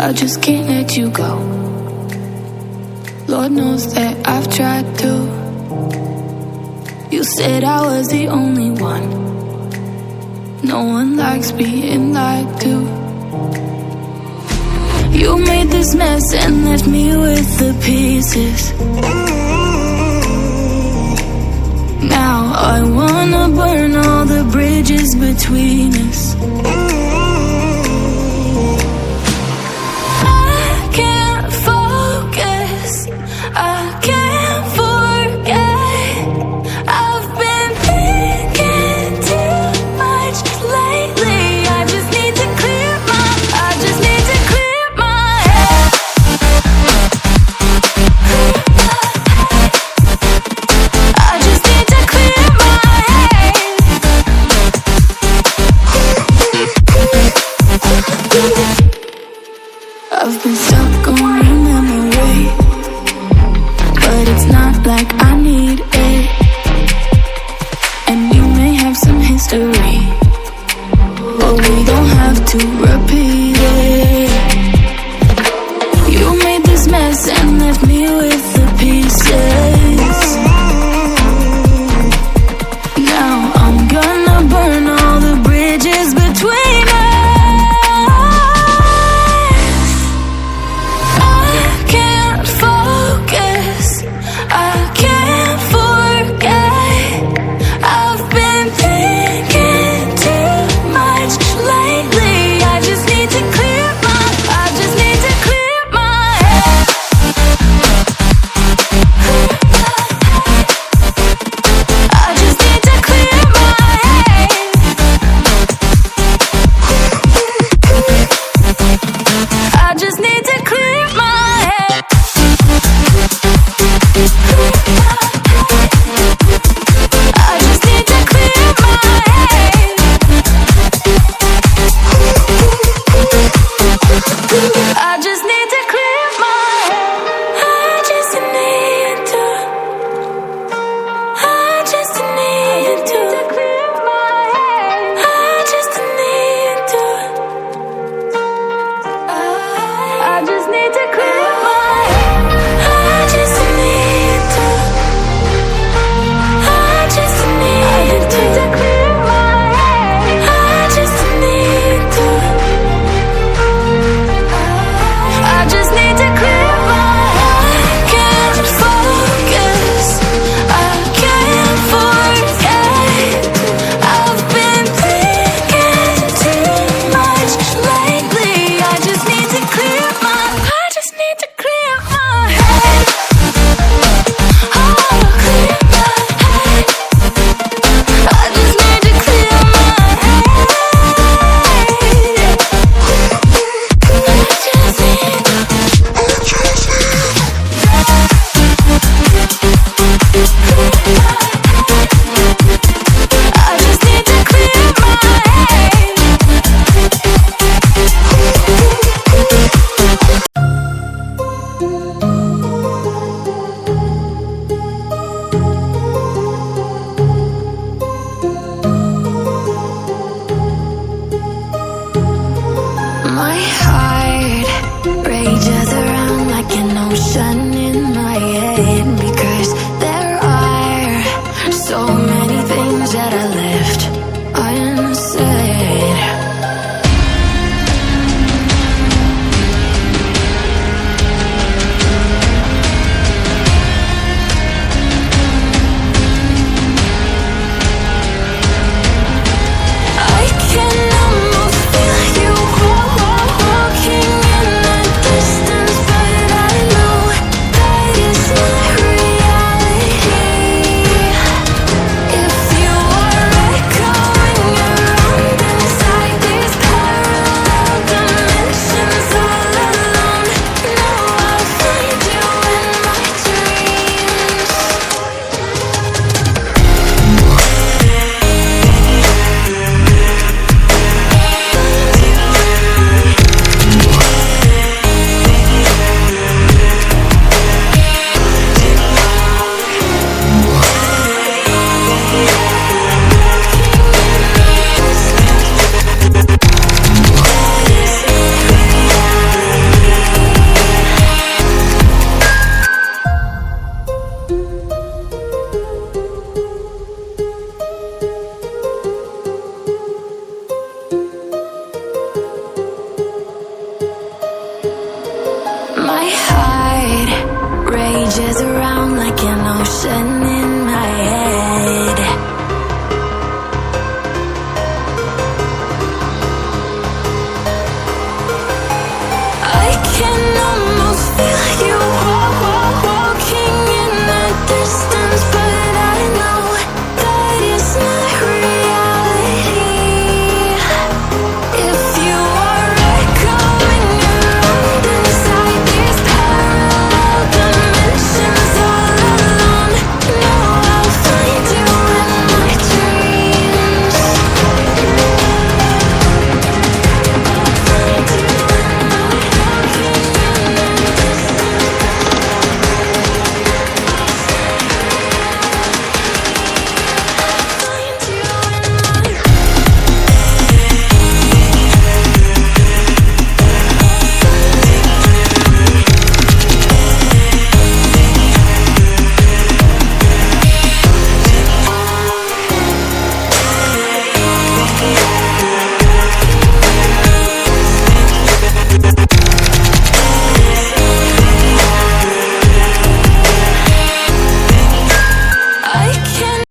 I just can't let you go. Lord knows that I've tried to. You said I was the only one. No one likes being lied to. You made this mess and left me with the pieces. Now I wanna burn all the bridges between us. I can't focus, I can't forget. I've been thinking too much lately. I just need to clear my head. I just need to clear my head. I've been stuck on your memory, but it's not like I need it. And you may have some history, but we don't have to repeat it. You made this mess and left me with the pieces. Now I'm gonna burn all the bridges between us. I can't focus, I can't forget. I've been thinking too much lately. I just need to clear my head. I just need to clear my head. I just need to clear my head. I just need to clear my head. I just need to clear my head. I just need to. I just need to clear my head. I just need to. I just need to clear my head. I just need to. I just need to clear my head. I just need to. I just need to clear my head. I can't focus, I can't forget. I've been thinking too much lately. I just need to clear my head. Oh, clear my head. I just need to clear my head. I just need to. I just need to clear my head. My heart rages around like an ocean in my head, because there are so many things that I left unsaid. I can almost feel you walking in the distance. treasures around